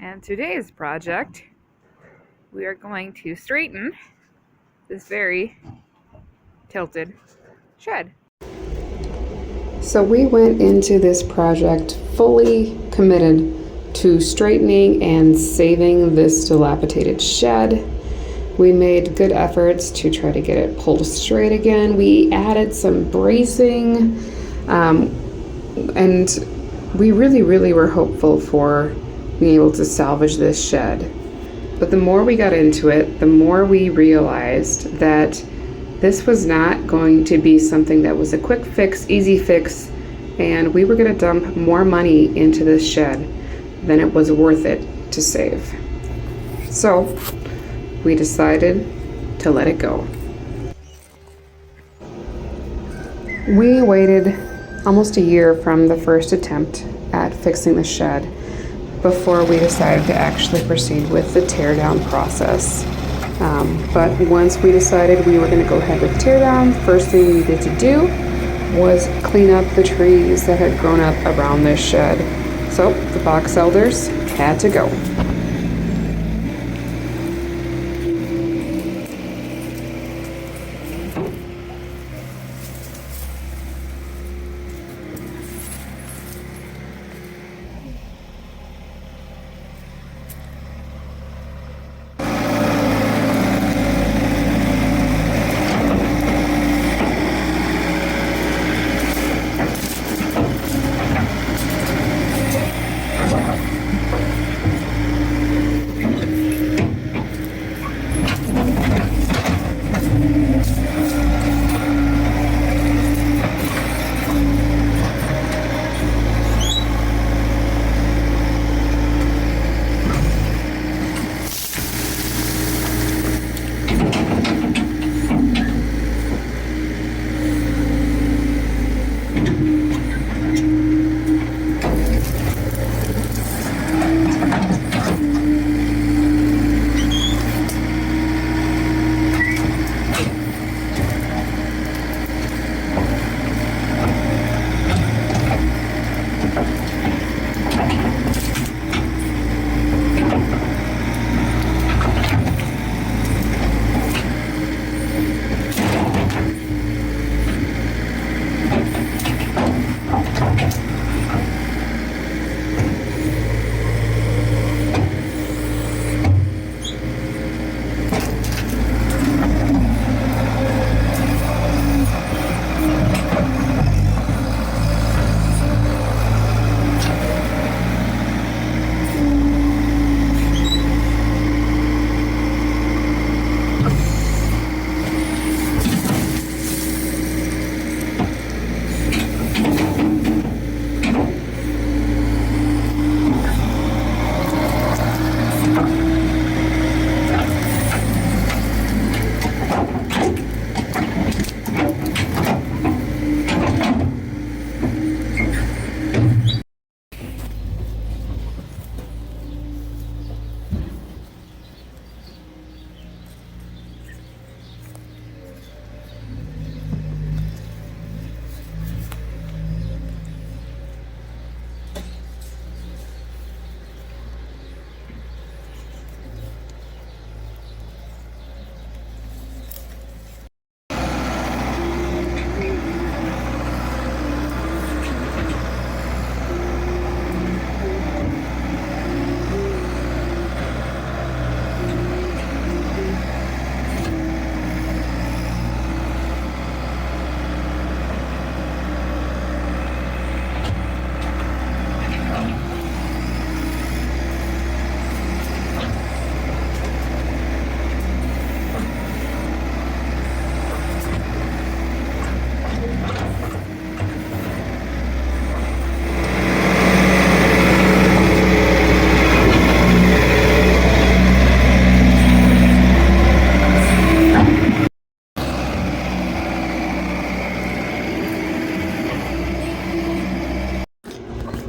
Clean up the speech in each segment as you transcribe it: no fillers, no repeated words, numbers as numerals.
And today's project, we are going to straighten this very tilted shed. So we went into this project fully committed to straightening and saving this dilapidated shed. We made good efforts to try to get it pulled straight again. We added some bracing, and we really were hopeful for being able to salvage this shed. But the more we got into it, the more we realized that this was not going to be something that was a quick fix, easy fix, and we were going to dump more money into this shed than it was worth it to save. So we decided to let it go. We waited almost a year from the first attempt at fixing the shed before we decided to actually proceed with the teardown process. But once we decided we were going to go ahead with teardown, first thing we needed to do was clean up the trees that had grown up around this shed. So the box elders had to go.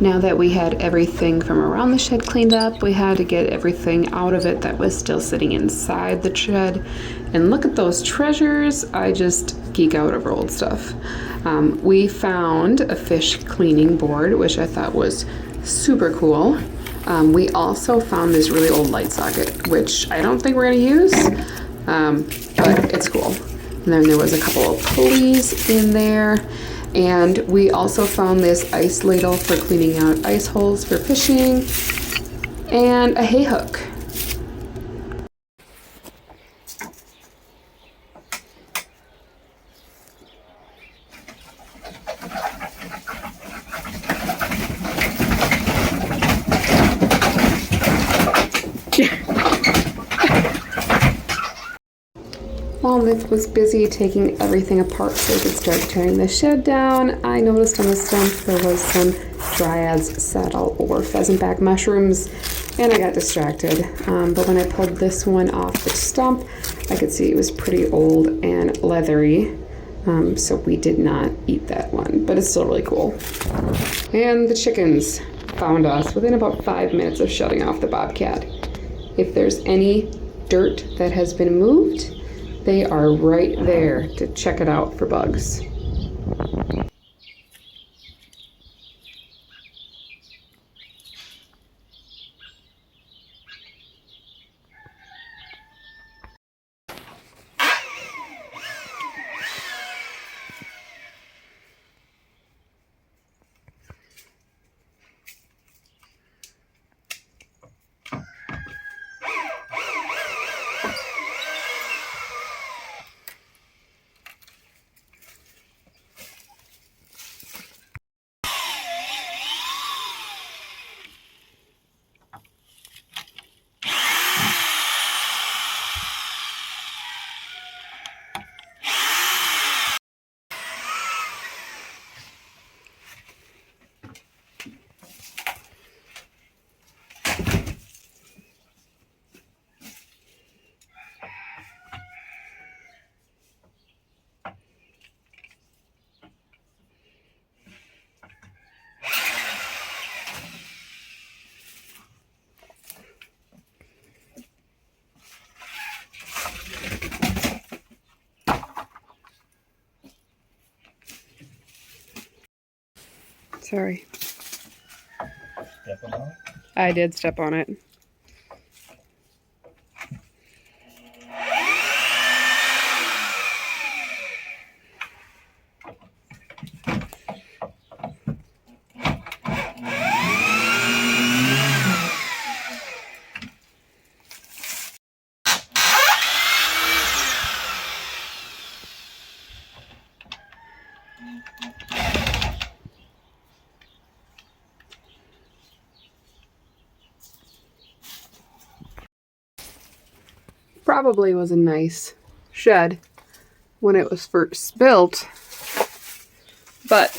Now that we had everything from around the shed cleaned up, we had to get everything out of it that was still sitting inside the shed. And look at those treasures. I just geek out over old stuff. We found a fish cleaning board, which I thought was super cool. We also found this really old light socket, which I don't think we're going to use, but it's cool. And then there was a couple of pulleys in there. And we also found this ice ladle for cleaning out ice holes for fishing, and a hay hook. While Nick was busy taking everything apart so we could start tearing the shed down, I noticed on the stump there was some dryad's saddle or pheasantback mushrooms, and I got distracted. But when I pulled this one off the stump, I could see it was pretty old and leathery, so we did not eat that one, but it's still really cool. And the chickens found us within about 5 minutes of shutting off the bobcat. If there's any dirt that has been moved, they are right there to check it out for bugs. Sorry. Step on it. I did step on it. Probably was a nice shed when it was first built, but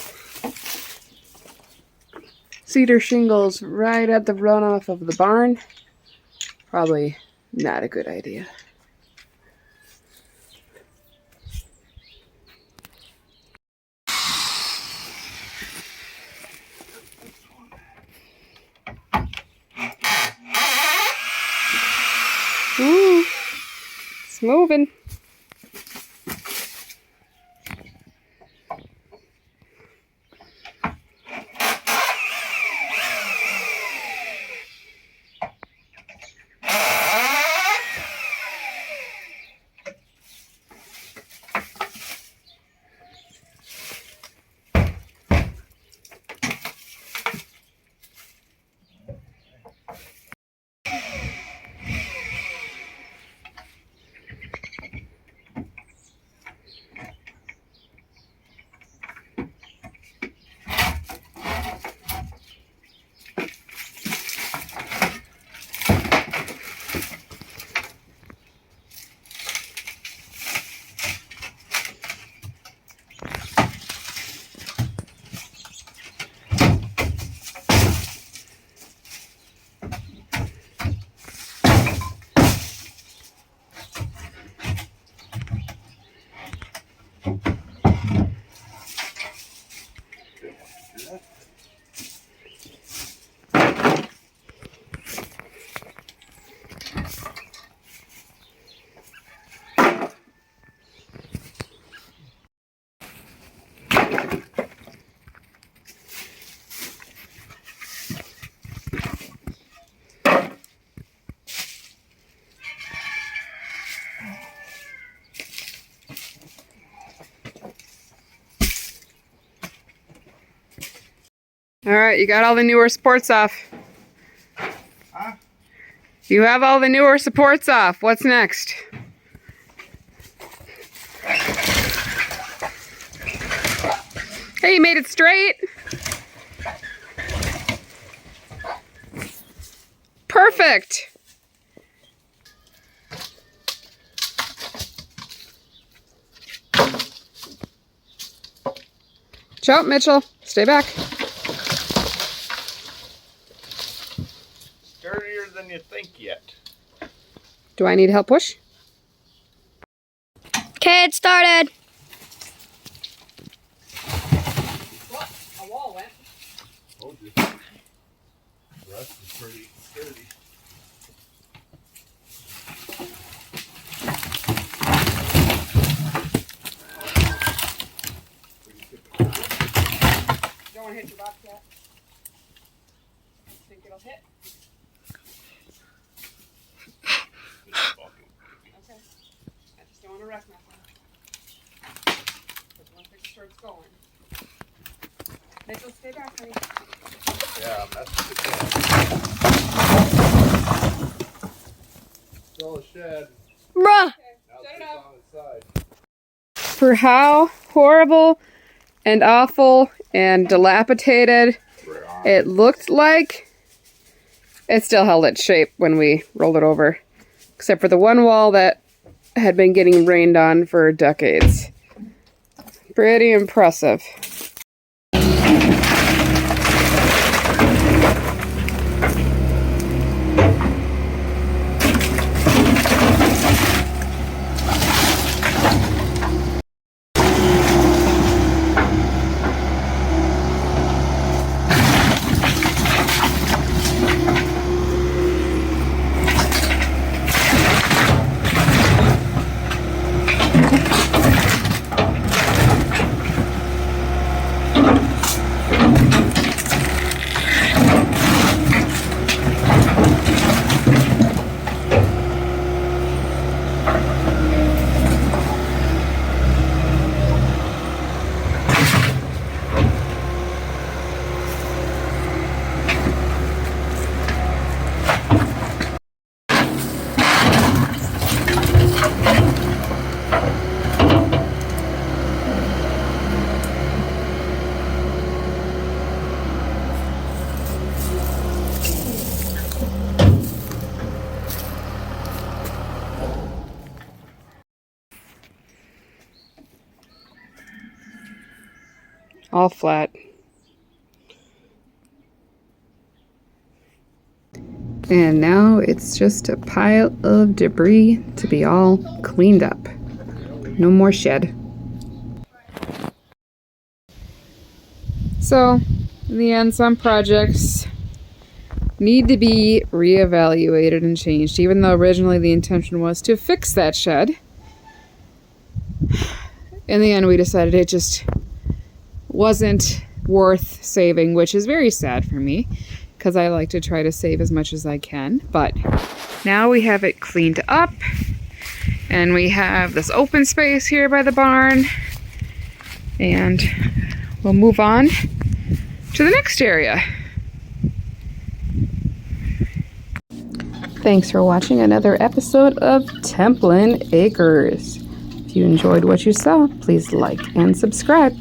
cedar shingles right at the runoff of the barn, probably not a good idea. Ooh, it's moving. All right, you got all the newer supports off. Huh? You have all the newer supports off. What's next? Hey, you made it straight. Perfect. Ciao, Mitchell. Stay back. Sturdier than you think yet. Do I need help push? Okay, it started. Well, a wall went. Told you. The rest is pretty sturdy. Don't want to hit your bobcat. I think it'll hit. Okay. I just don't want to wreck nothing. Because once it starts going. Mitchell, stay back, honey. Yeah, that's the shed. Still a shed. Bruh. Now Shut it it's up. on its side. For how horrible and awful and dilapidated it looked like, it still held its shape when we rolled it over. Except for the one wall that had been getting rained on for decades. Pretty impressive. All flat. And now it's just a pile of debris to be all cleaned up. No more shed. So, in the end, some projects need to be reevaluated and changed, even though originally the intention was to fix that shed. In the end, we decided it just wasn't worth saving, which is very sad for me because I like to try to save as much as I can. But now we have it cleaned up and we have this open space here by the barn, and we'll move on to the next area. Thanks for watching another episode of Templin Acres. If you enjoyed what you saw, please like and subscribe.